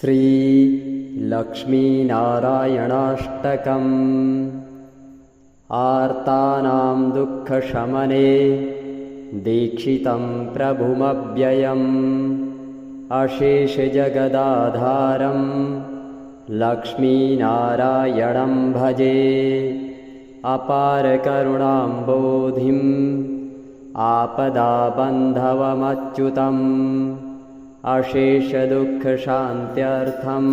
श्रीलक्ष्मीनारायणाष्टकम्। आर्तानां दुःखशमने दीक्षितं प्रभुमव्ययम्। अशेषजगदाधारं लक्ष्मीनारायणं भजे। अपारकरुणाम्बोधिम् आपदाबन्धवमच्युतम्। अशेषदुःखशान्त्यर्थं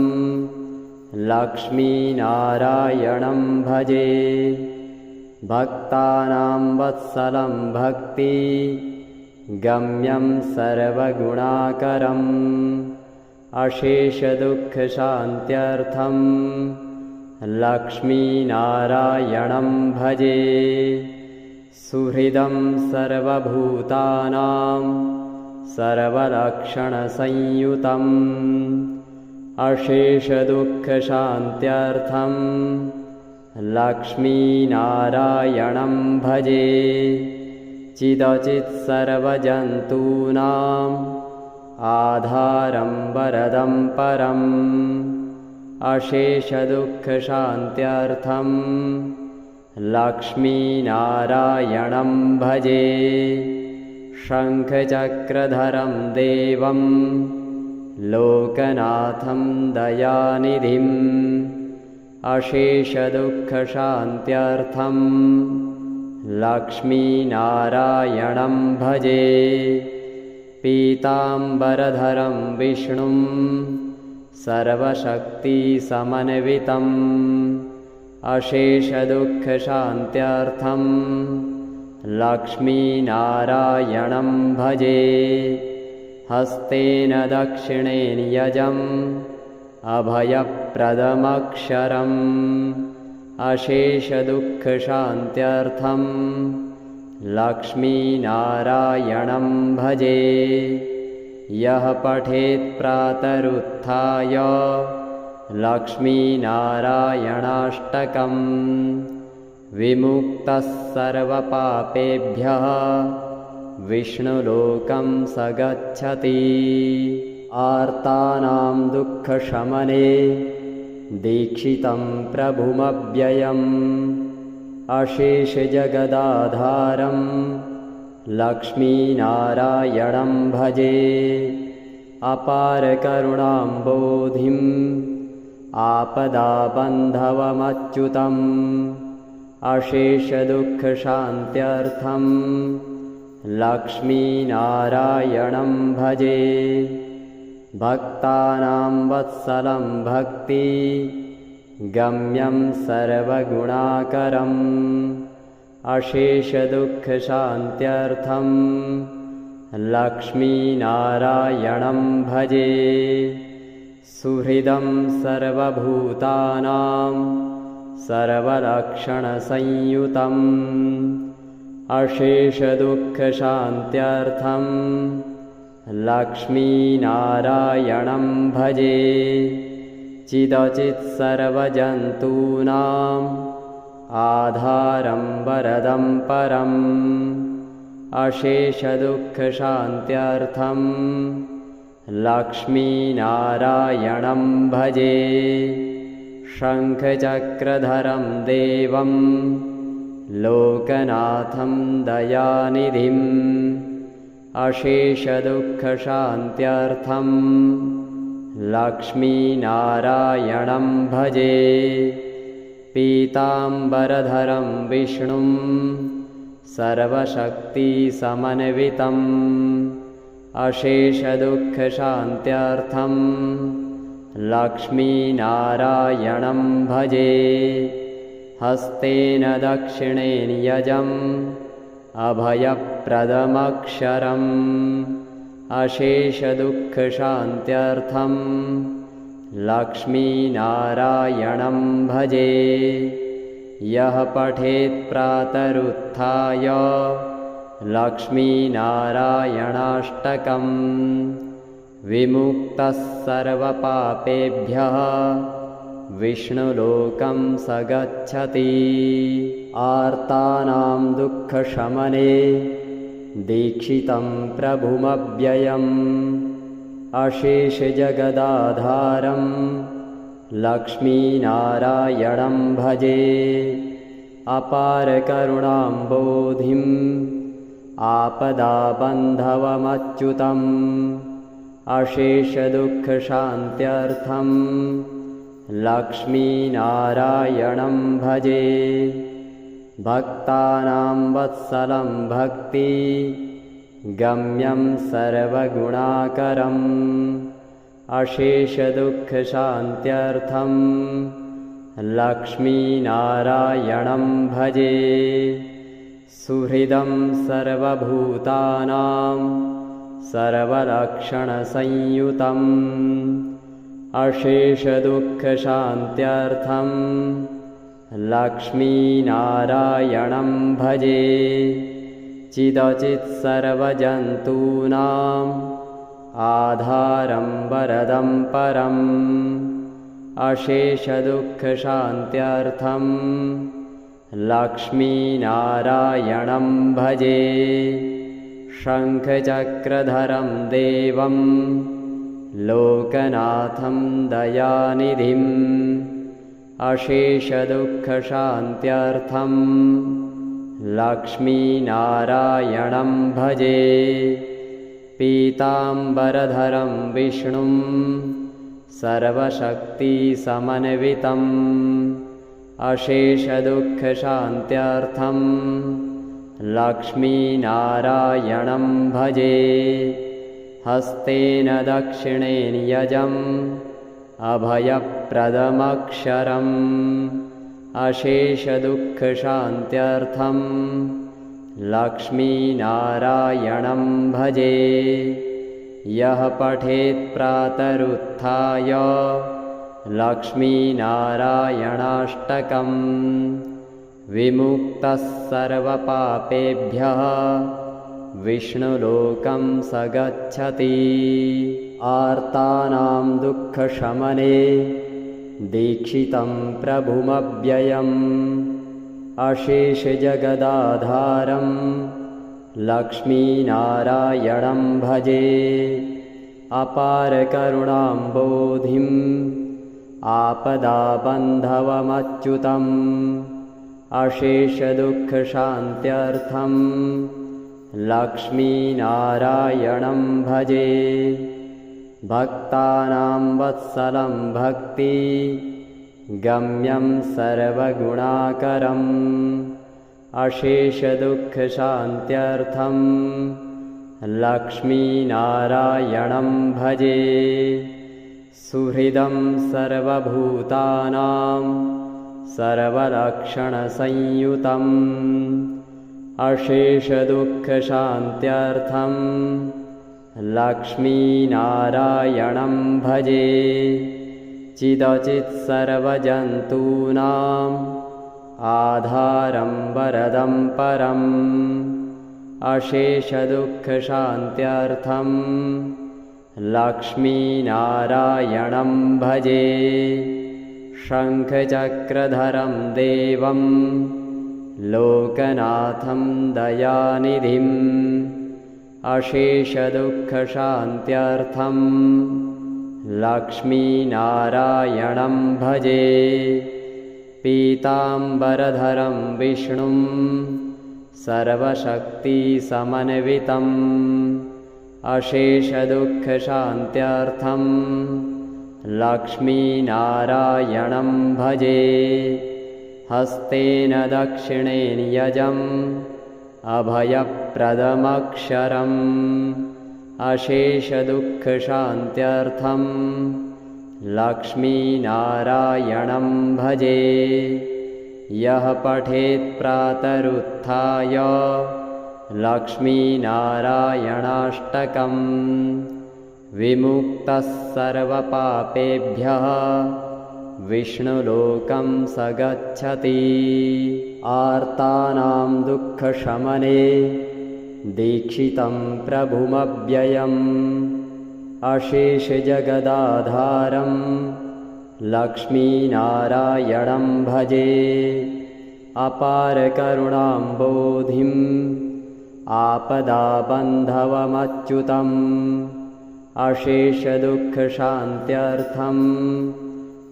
लक्ष्मीनारायणं भजे। भक्तानां वत्सलं भक्ति गम्यं सर्वगुणाकरम्। अशेषदुःखशान्त्यर्थं लक्ष्मीनारायणं भजे। सुहृदं सर्वभूतानां सर्वलक्षणसंयुतम्। अशेषदुःखशान्त्यर्थं लक्ष्मीनारायणं भजे। चिदचित् सर्वजन्तूनाम् आधारं वरदं परम्। अशेषदुःखशान्त्यर्थं लक्ष्मीनारायणं भजे। शङ्खचक्रधरं देवं लोकनाथं दयानिधिम्। अशेषदुःखशान्त्यर्थं लक्ष्मीनारायणं भजे। पीताम्बरधरं विष्णुं सर्वशक्तिसमन्वितम्। अशेषदुःखशान्त्यर्थं लक्ष्मीनारायणं भजे। हस्तेन दक्षिणेन यजम् अभयप्रदमक्षरम्। अशेषदुःखशान्त्यर्थं लक्ष्मीनारायणं भजे। यः पठेत् प्रातरुत्थाय लक्ष्मीनारायणाष्टकम् विमुक्तः सर्वपापेभ्यः विष्णुलोकं स गच्छति। आर्तानां दुःखशमने दीक्षितं प्रभुमव्ययम्। अशेषजगदाधारं लक्ष्मीनारायणं भजे। अपारकरुणाम्बोधिम् आपदाबन्धवमच्युतम्। अशेषदुःखशान्त्यर्थं लक्ष्मीनारायणं भजे। भक्तानां वत्सलं भक्ति गम्यं सर्वगुणाकरम्। अशेषदुःखशान्त्यर्थं लक्ष्मीनारायणं भजे। सुहृदं सर्वभूतानां सर्वलक्षणसंयुतम्। अशेषदुःखशान्त्यर्थं लक्ष्मीनारायणं भजे। चिदचित् सर्वजन्तूनाम् आधारं वरदं परम्। अशेषदुःखशान्त्यर्थं लक्ष्मीनारायणं भजे। शङ्खचक्रधरं देवं लोकनाथं दयानिधिम्। अशेषदुःखशान्त्यर्थं लक्ष्मीनारायणं भजे। पीताम्बरधरं विष्णुं सर्वशक्तिसमन्वितम्। अशेषदुःखशान्त्यर्थं लक्ष्मीनारायणं भजे। हस्तेन दक्षिणेन यजम् अभयप्रदमक्षरम्। अशेषदुःखशान्त्यर्थं लक्ष्मीनारायणं भजे। यः पठेत् प्रातरुत्थाय लक्ष्मीनारायणाष्टकम् विमुक्तः सर्वपापेभ्यः विष्णुलोकं स गच्छति। आर्तानां दुःखशमने दीक्षितं प्रभुमव्ययम्। अशेषजगदाधारं लक्ष्मीनारायणं भजे। अपारकरुणाम्बोधिम् आपदाबन्धवमच्युतम् अशेषदुःखशान्त्यर्थं लक्ष्मीनारायणं भजे। भक्तानां वत्सलं भक्ति गम्यं सर्वगुणाकरम् अशेषदुःखशान्त्यर्थं लक्ष्मीनारायणं भजे। सुहृदं सर्वभूतानां सर्वलक्षणसंयुतम् अशेषदुःखशान्त्यर्थं लक्ष्मीनारायणं भजे। चिदचित् सर्वजन्तूनाम् आधारं वरदं परम् अशेषदुःखशान्त्यर्थं लक्ष्मीनारायणं भजे। शङ्खचक्रधरं देवं लोकनाथं दयानिधिम् अशेषदुःखशान्त्यर्थं लक्ष्मीनारायणं भजे। पीताम्बरधरं विष्णुं सर्वशक्तिसमन्वितम् अशेषदुःखशान्त्यर्थं लक्ष्मीनारायणं भजे। हस्तेन दक्षिणेन यजम् अभयप्रदमक्षरम् अशेषदुःखशान्त्यर्थं लक्ष्मीनारायणं भजे। यः पठेत् प्रातरुत्थाय लक्ष्मीनारायणाष्टकम् विमुक्तः सर्वपापेभ्यः विष्णुलोकं स गच्छति। आर्तानां दुःखशमने दीक्षितं प्रभुमव्ययम् अशेषजगदाधारं लक्ष्मीनारायणं भजे। अपारकरुणाम्बोधिम् आपदाबन्धवमच्युतम् अशेषदुःखशान्त्यर्थं लक्ष्मीनारायणं भजे। भक्तानां वत्सलं भक्ति गम्यं सर्वगुणाकरम् अशेषदुःखशान्त्यर्थं लक्ष्मीनारायणं भजे। सुहृदं सर्वभूतानां सर्वलक्षणसंयुतम् अशेषदुःखशान्त्यर्थं लक्ष्मीनारायणं भजे। चिदचित् सर्वजन्तूनाम् आधारं वरदं परम् अशेषदुःखशान्त्यर्थं लक्ष्मीनारायणं भजे। शङ्खचक्रधरं देवं लोकनाथं दयानिधिम् अशेषदुःखशान्त्यर्थं लक्ष्मीनारायणं भजे। पीताम्बरधरं विष्णुं सर्वशक्तिसमन्वितम् अशेषदुःखशान्त्यर्थं लक्ष्मीनारायणं भजे। हस्तेन दक्षिणेन यजम् अभयप्रदमक्षरम् अशेषदुःखशान्त्यर्थं लक्ष्मीनारायणं भजे। यः पठेत् प्रातरुत्थाय लक्ष्मीनारायणाष्टकम् विमुक्तः सर्वपापेभ्यः विष्णुलोकं स गच्छति। आर्तानां दुःखशमने दीक्षितं प्रभुमव्ययम् अशेषजगदाधारं लक्ष्मीनारायणं भजे। अपारकरुणाम्बोधिम् आपदाबन्धवमच्युतम् अशेषदुःखशान्त्यर्थं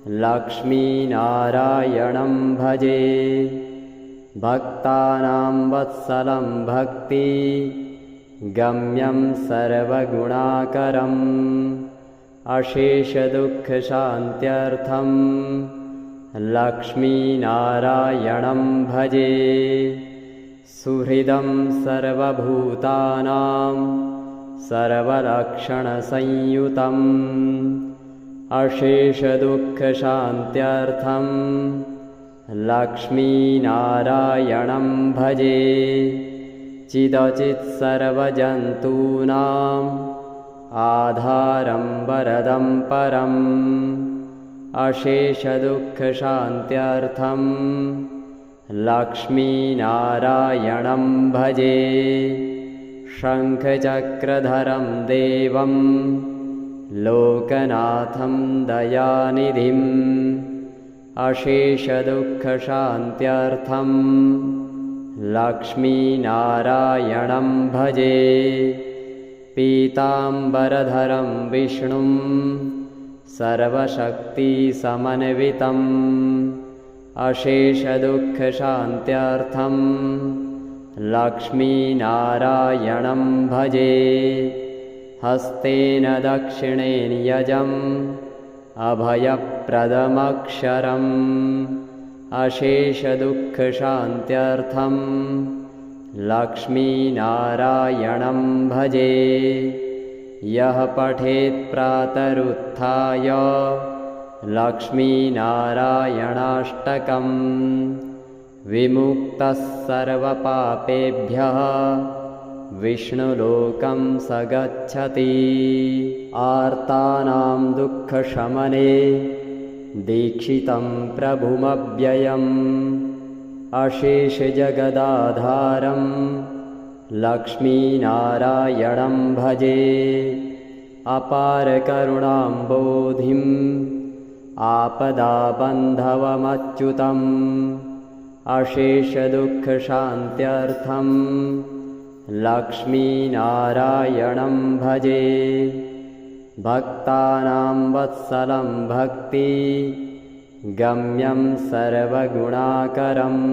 लक्ष्मीनारायणं भजे। भक्तानां वत्सलं भक्ति गम्यं सर्वगुणाकरम् अशेषदुःखशान्त्यर्थं लक्ष्मीनारायणं भजे। सुहृदं सर्वभूतानां सर्वलक्षणसंयुतम् अशेषदुःखशान्त्यर्थं लक्ष्मीनारायणं भजे। चिदचित् सर्वजन्तूनाम् आधारं वरदं परम् अशेषदुःखशान्त्यर्थं लक्ष्मीनारायणं भजे। शङ्खचक्रधरं देवं लोकनाथं दयानिधिम् अशेषदुःखशान्त्यर्थं लक्ष्मीनारायणं भजे। पीताम्बरधरं विष्णुं सर्वशक्तिसमन्वितम् अशेषदुःखशान्त्यर्थं लक्ष्मीनारायणं भजे। हस्तेन दक्षिणेन यजम् अभयप्रदमक्षरम् अशेषदुःखशान्त्यर्थं लक्ष्मीनारायणं भजे। यः पठेत् प्रातरुत्थाय लक्ष्मीनारायणाष्टकम् विमुक्तः सर्वपापेभ्यः विष्णुलोकं स गच्छति। आर्तानां दुःखशमने दीक्षितं प्रभुमव्ययम् अशेषजगदाधारं लक्ष्मीनारायणं भजे। अपारकरुणाम्बोधिम् आपदाबन्धवमच्युतम् अशेषदुःखशान्त्यर्थं लक्ष्मीनारायणं भजे। भक्तानां वत्सलं भक्ति गम्यं सर्वगुणाकरम्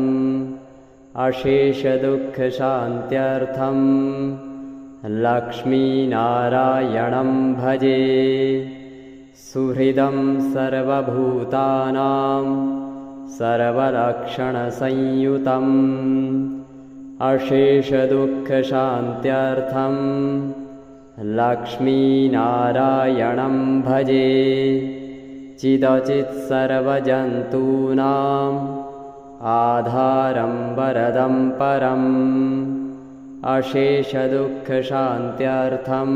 अशेषदुःखशान्त्यर्थं लक्ष्मीनारायणं भजे। सुहृदं सर्वभूतानां सर्वलक्षणसंयुतम् अशेषदुःखशान्त्यर्थं लक्ष्मीनारायणं भजे। चिदचित् सर्वजन्तूनाम् आधारं वरदं परम् अशेषदुःखशान्त्यर्थं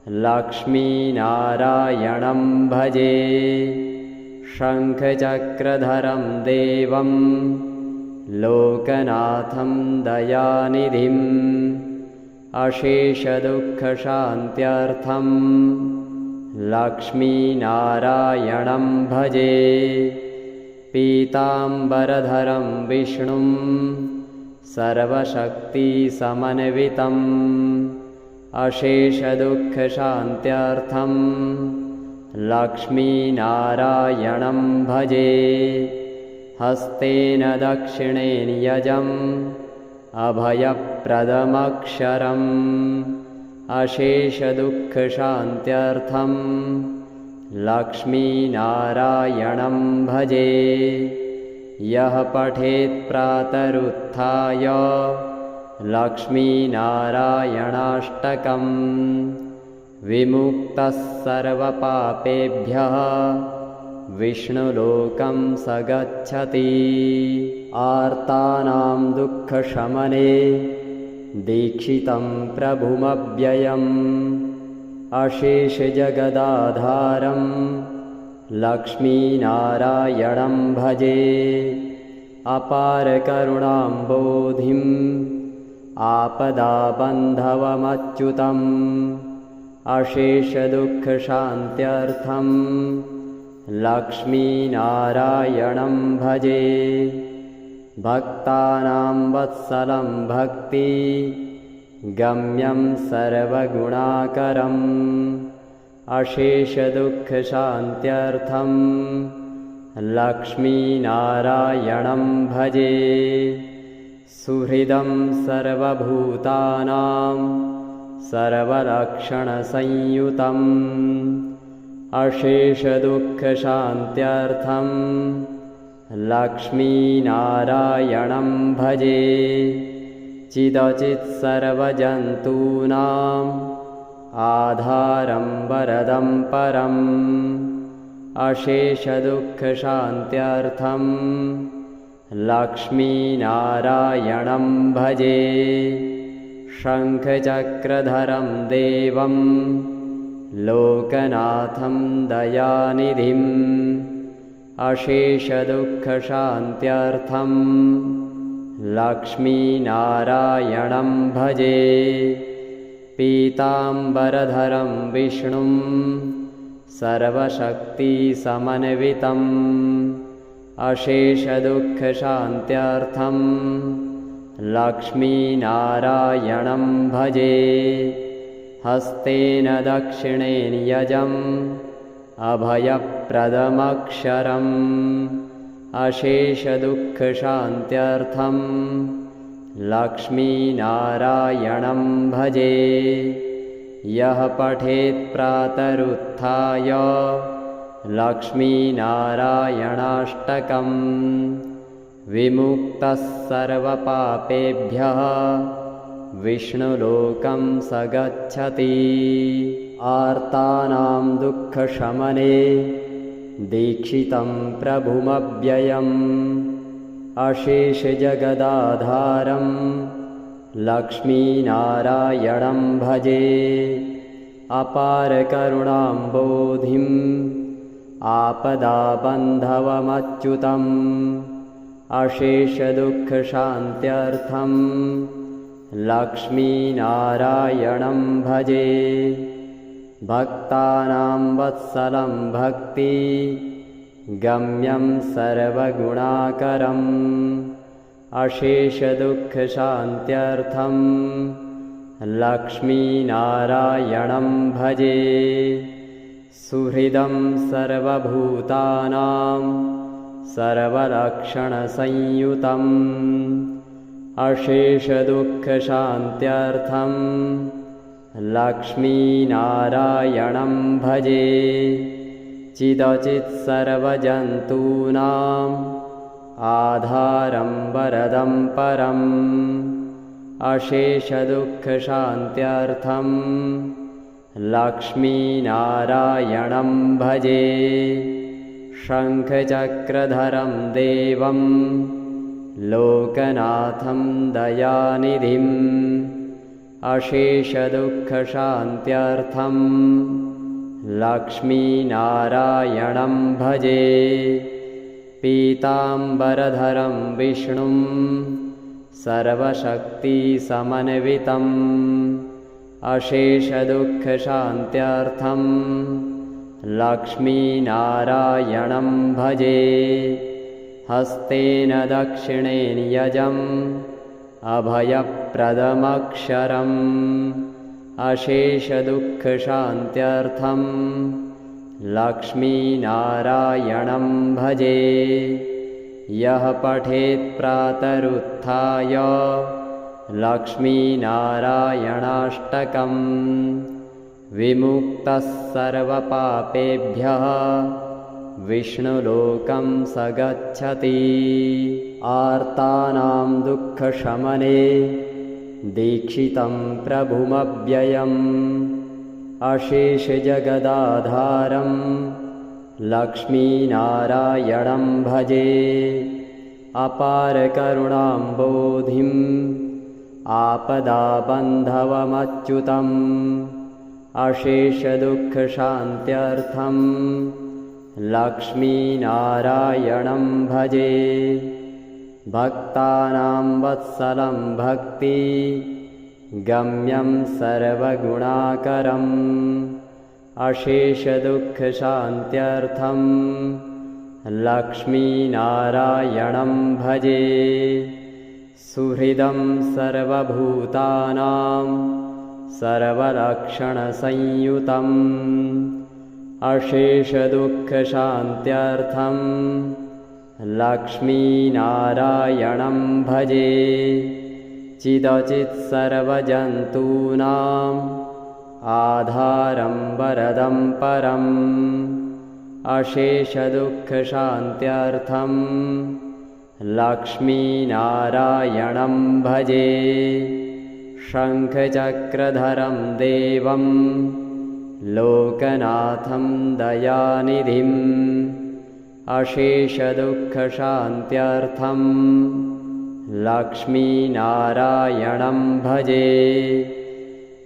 लक्ष्मीनारायणं भजे। शङ्खचक्रधरं देवं लोकनाथं दयानिधिम् अशेषदुःखशान्त्यर्थं लक्ष्मीनारायणं भजे। पीताम्बरधरं विष्णुं सर्वशक्तिसमन्वितम् अशेषदुःखशान्त्यर्थं लक्ष्मीनारायणं भजे। हस्तेन दक्षिणेन यजम् अभयप्रदमक्षरम् अशेषदुःखशान्त्यर्थं लक्ष्मीनारायणं भजे। यः पठेत् प्रातरुत्थाय लक्ष्मीनारायणाष्टकम् विमुक्तः सर्वपापेभ्यः विष्णुलोकं स गच्छति। आर्तानां दुःखशमने दीक्षितं प्रभुमव्ययम् अशेषजगदाधारं लक्ष्मीनारायणं भजे। अपारकरुणाम्बोधिम् आपदाबन्धवमच्युतम् अशेषदुःखशान्त्यर्थं लक्ष्मीनारायणं भजे। भक्तानां वत्सलं भक्ति गम्यं सर्वगुणाकरम् अशेषदुःखशान्त्यर्थं लक्ष्मीनारायणं भजे। सुहृदं सर्वभूतानां सर्वलक्षणसंयुतम् अशेषदुःखशान्त्यर्थं लक्ष्मीनारायणं भजे। चिदचित् सर्वजन्तूनाम् आधारं वरदं परम् अशेषदुःखशान्त्यर्थं लक्ष्मीनारायणं भजे। शङ्खचक्रधरं देवं लोकनाथं दयानिधिम् अशेषदुःखशान्त्यर्थं लक्ष्मीनारायणं भजे। पीताम्बरधरं विष्णुं सर्वशक्तिसमन्वितम् अशेषदुःखशान्त्यर्थं लक्ष्मीनारायणं भजे। हस्तेन दक्षिणेन यजम् अभयप्रदमक्षरम् अशेषदुःखशान्त्यर्थं लक्ष्मीनारायणं भजे। यः पठेत् प्रातरुत्थाय लक्ष्मीनारायणाष्टकं विमुक्तः सर्वपापेभ्यः विष्णुलोकं स गच्छति। आर्तानां दुःखशमने दीक्षितं प्रभुमव्ययम् अशेषजगदाधारं लक्ष्मीनारायणं भजे। अपारकरुणाम्बोधिम् आपदाबन्धवमच्युतम् अशेषदुःखशान्त्यर्थं लक्ष्मीनारायणं भजे। भक्तानां वत्सलं भक्ति गम्यं सर्वगुणाकरम् अशेषदुःखशान्त्यर्थं लक्ष्मीनारायणं भजे। सुहृदं सर्वभूतानां सर्वलक्षणसंयुतम् अशेषदुःखशान्त्यर्थं लक्ष्मीनारायणं भजे। चिदचित् सर्वजन्तूनाम् आधारं वरदं परम् अशेषदुःखशान्त्यर्थं लक्ष्मीनारायणं भजे। शङ्खचक्रधरं देवं लोकनाथं दयानिधिम् अशेषदुःखशान्त्यर्थं लक्ष्मीनारायणं भजे। पीताम्बरधरं विष्णुं सर्वशक्तिसमन्वितम् अशेषदुःखशान्त्यर्थं लक्ष्मीनारायणं भजे। हस्तेन दक्षिणेन यजम् अभयप्रदमक्षरम् अशेषदुःखशान्त्यर्थं लक्ष्मीनारायणं भजे। यः पठेत् प्रातरुत्थाय लक्ष्मीनारायणाष्टकं विमुक्तः सर्वपापेभ्यः विष्णुलोकं स गच्छति। आर्तानां दुःखशमने दीक्षितं प्रभुमव्ययम् अशेषजगदाधारं लक्ष्मीनारायणं भजे। अपारकरुणाम्बोधिम् आपदाबन्धवमच्युतम् अशेषदुःखशान्त्यर्थं लक्ष्मीनारायणं भजे। भक्तानां वत्सलं भक्ति गम्यं सर्वगुणाकरम् अशेषदुःखशान्त्यर्थं लक्ष्मीनारायणं भजे। सुहृदं सर्वभूतानां सर्वलक्षणसंयुतम् अशेषदुःखशान्त्यर्थं लक्ष्मीनारायणं भजे। चिदचित्सर्वजन्तूनाम् आधारं वरदं परम् अशेषदुःखशान्त्यर्थं लक्ष्मीनारायणं भजे। शङ्खचक्रधरं देवं लोकनाथं दयानिधिम् अशेषदुःखशान्त्यर्थं लक्ष्मीनारायणं भजे।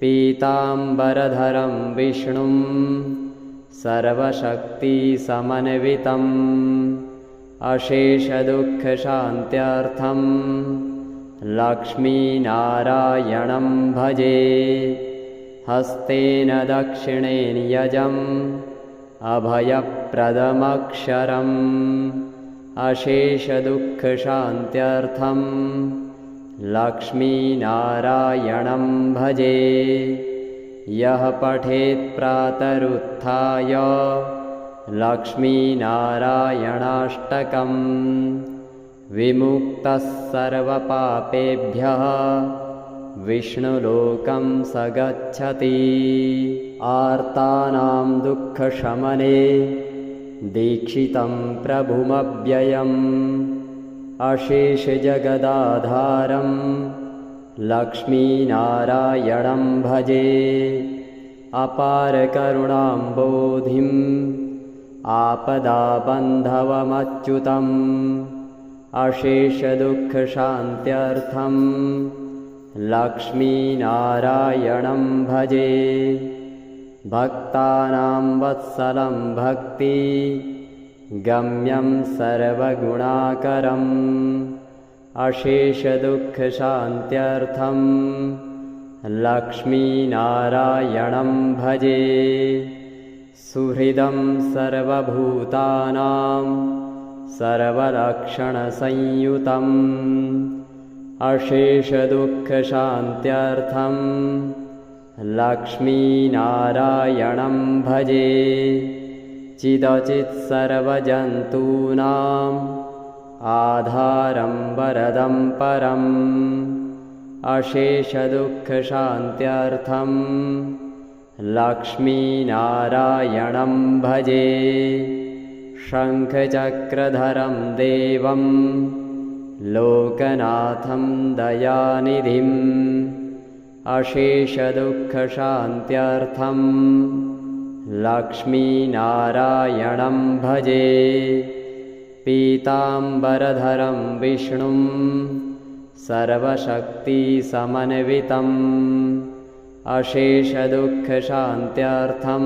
पीताम्बरधरं विष्णुं सर्वशक्तिसमन्वितम् अशेषदुःखशान्त्यर्थं लक्ष्मीनारायणं भजे। हस्तेन दक्षिणेन यजम् अभयप्रदमक्षरम् अशेषदुःखशान्त्यर्थं लक्ष्मीनारायणं भजे। यः पठेत् प्रातरुत्थाय लक्ष्मीनारायणाष्टकं विमुक्तः सर्वपापेभ्यः विष्णुलोकं स गच्छति। आर्तानां दुःखशमने दीक्षितं प्रभुमव्ययम् अशेषजगदाधारं लक्ष्मीनारायणं भजे। अपारकरुणाम्बोधिम् आपदाबन्धवमच्युतम् अशेषदुःखशान्त्यर्थं लक्ष्मीनारायणं भजे। भक्तानां वत्सलं भक्ति गम्यं सर्वगुणाकरम् अशेषदुःखशान्त्यर्थं लक्ष्मीनारायणं भजे। सुहृदं सर्वभूतानां सर्वलक्षणसंयुतम् अशेषदुःखशान्त्यर्थं लक्ष्मीनारायणं भजे। चिदचित्सर्वजन्तूनाम् आधारं वरदं परम् अशेषदुःखशान्त्यर्थं लक्ष्मीनारायणं भजे। शङ्खचक्रधरं देवं लोकनाथं दयानिधिम् अशेषदुःखशान्त्यर्थं लक्ष्मीनारायणं भजे। पीताम्बरधरं विष्णुं सर्वशक्तिसमन्वितम् अशेषदुःखशान्त्यर्थं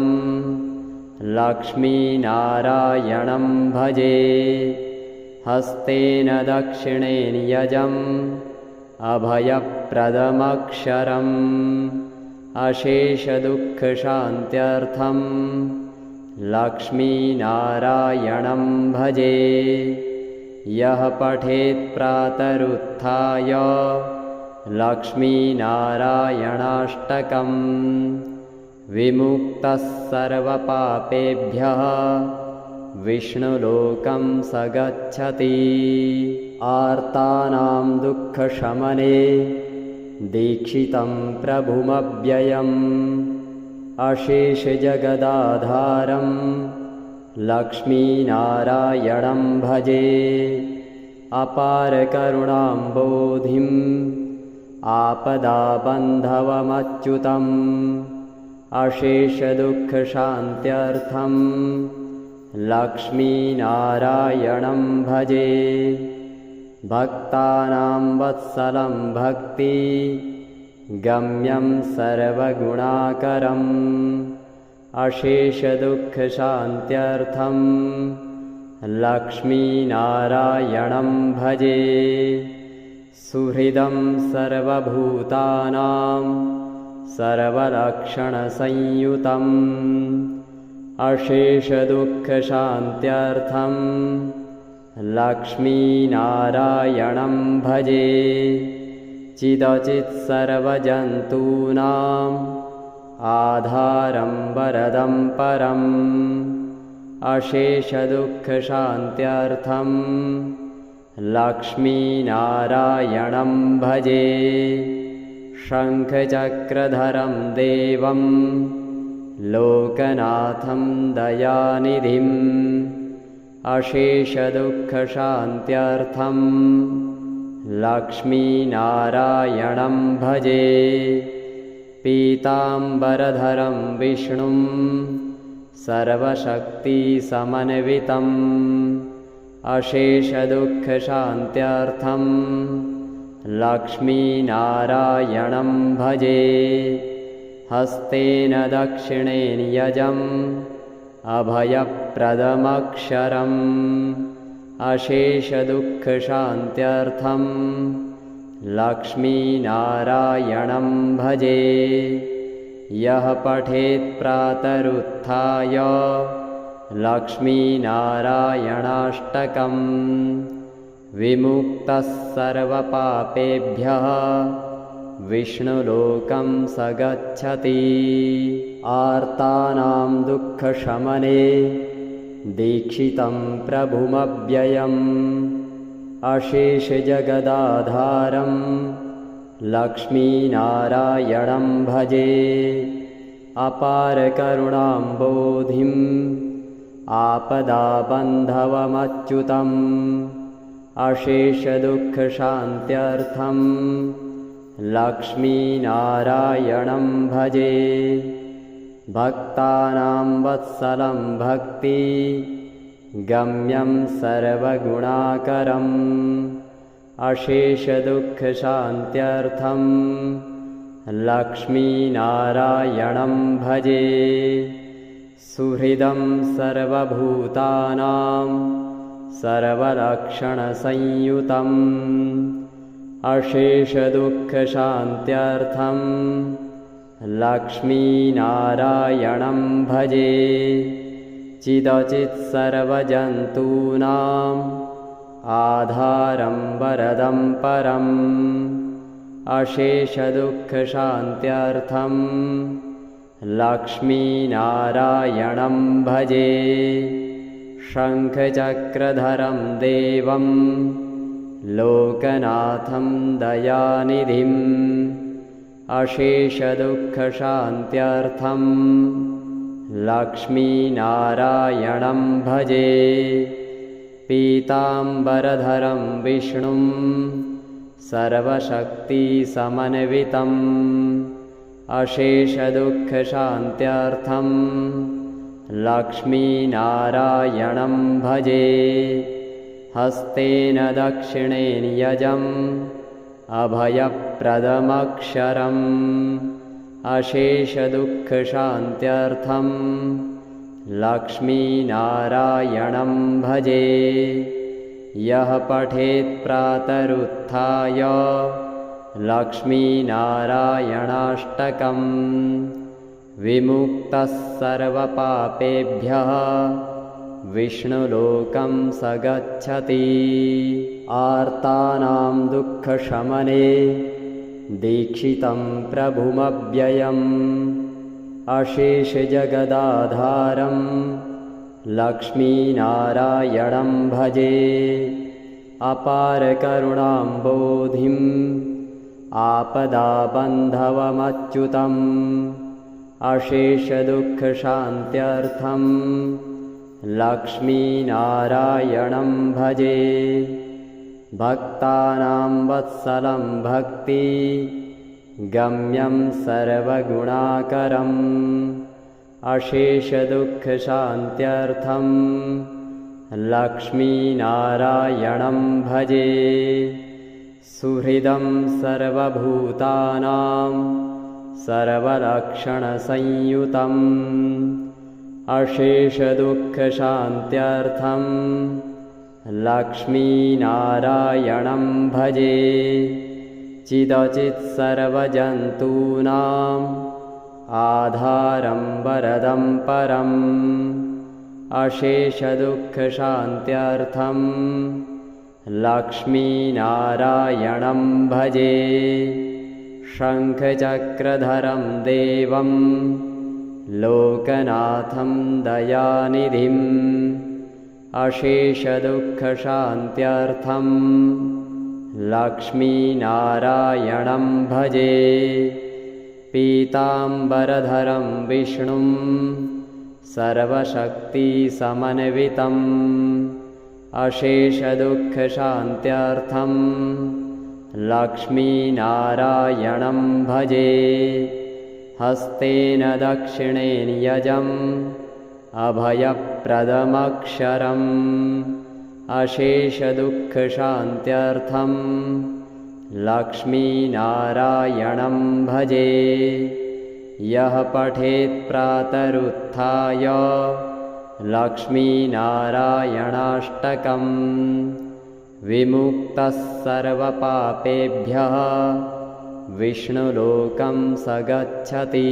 लक्ष्मीनारायणं भजे। हस्तेन दक्षिणेन यजम् अभयप्रदमक्षरम् अशेषदुःखशान्त्यर्थं लक्ष्मीनारायणं भजे। यः पठेत् प्रातरुत्थाय लक्ष्मीनारायणाष्टकं विमुक्तः सर्वपापेभ्यः विष्णुलोकं स गच्छति। आर्तानां दुःखशमने दीक्षितं प्रभुमव्ययम् अशेषजगदाधारं लक्ष्मीनारायणं भजे। अपारकरुणाम्बोधिम् आपदाबन्धवमच्युतम् अशेषदुःखशान्त्यर्थं लक्ष्मीनारायणं भजे। भक्तानां वत्सलं भक्ति गम्यं सर्वगुणाकरम् अशेषदुःखशान्त्यर्थं लक्ष्मीनारायणं भजे। सुहृदं सर्वभूतानां सर्वलक्षणसंयुतम् अशेषदुःखशान्त्यर्थं लक्ष्मीनारायणं भजे चिदचित्सर्वजन्तूनाम् आधारं वरदं परम् अशेषदुःखशान्त्यर्थं लक्ष्मीनारायणं भजे शङ्खचक्रधरं देवं लोकनाथं दयानिधिम् अशेषदुःखशान्त्यर्थं लक्ष्मीनारायणं भजे पीताम्बरधरं विष्णुं सर्वशक्तिसमन्वितम् अशेषदुःखशान्त्यर्थं लक्ष्मीनारायणं भजे हस्तेन दक्षिणेन यजम् अभयप्रदमक्षरम् अशेषदुःखशान्त्यर्थं लक्ष्मीनारायणं भजे यः पठेत् प्रातरुत्थाय लक्ष्मीनारायणाष्टकम् विमुक्तः सर्वपापेभ्यः विष्णुलोकं स गच्छति आर्तानां दुःखशमने दीक्षितं प्रभुमव्ययम् अशेषजगदाधारं लक्ष्मीनारायणं भजे अपारकरुणाम्बोधिम् आपदाबन्धवमच्युतम् अशेषदुःखशान्त्यर्थं लक्ष्मीनारायणं भजे भक्तानां वत्सलं भक्ति गम्यं सर्वगुणाकरम् अशेषदुःखशान्त्यर्थं लक्ष्मीनारायणं भजे सुहृदं सर्वभूतानां सर्वलक्षणसंयुतम् अशेषदुःखशान्त्यर्थं लक्ष्मीनारायणं भजे चिदचित्सर्वजन्तूनाम् आधारं वरदं परम् अशेषदुःखशान्त्यर्थं लक्ष्मीनारायणं भजे शङ्खचक्रधरं देवं लोकनाथं दयानिधिम् अशेषदुःखशान्त्यर्थं लक्ष्मीनारायणं भजे पीताम्बरधरं विष्णुं सर्वशक्तिसमन्वितम् अशेषदुःखशान्त्यर्थं लक्ष्मीनारायणं भजे हस्तेन दक्षिणेन यजम् अभयप्रदमक्षरम् अशेषदुःखशान्त्यर्थं लक्ष्मीनारायणं भजे यः पठेत् प्रातरुत्थाय लक्ष्मीनारायणाष्टकम् विमुक्तः सर्वपापेभ्यः विष्णुलोकं स गच्छति आर्तानां दुःखशमने दीक्षितं प्रभुमव्ययम् अशेषजगदाधारं लक्ष्मीनारायणं भजे अपारकरुणाम्बोधिम् आपदाबन्धवमच्युतम् अशेषदुःखशान्त्यर्थं लक्ष्मीनारायणं भजे भक्तानां वत्सलं भक्ति गम्यं सर्वगुणाकरम् अशेषदुःखशान्त्यर्थं लक्ष्मीनारायणं भजे सुहृदं सर्वभूतानां सर्वलक्षणसंयुतम् अशेषदुःखशान्त्यर्थं लक्ष्मीनारायणं भजे चिदचित्सर्वजन्तूनाम् आधारं वरदं परम् अशेषदुःखशान्त्यर्थं लक्ष्मीनारायणं भजे। शङ्खचक्रधरं देवं लोकनाथं दयानिधिम् अशेषदुःखशान्त्यर्थं लक्ष्मीनारायणं भजे। पीताम्बरधरं विष्णुं सर्वशक्तिसमन्वितम् अशेषदुःखशान्त्यर्थं लक्ष्मीनारायणं भजे। हस्तेन दक्षिणेन यजम् अभयप्रदमक्षरम् अशेषदुःखशान्त्यर्थं लक्ष्मीनारायणं भजे। यः पठेत् प्रातरुत्थाय लक्ष्मीनारायणाष्टकं विमुक्तः सर्वपापेभ्यः विष्णुलोकं स गच्छति।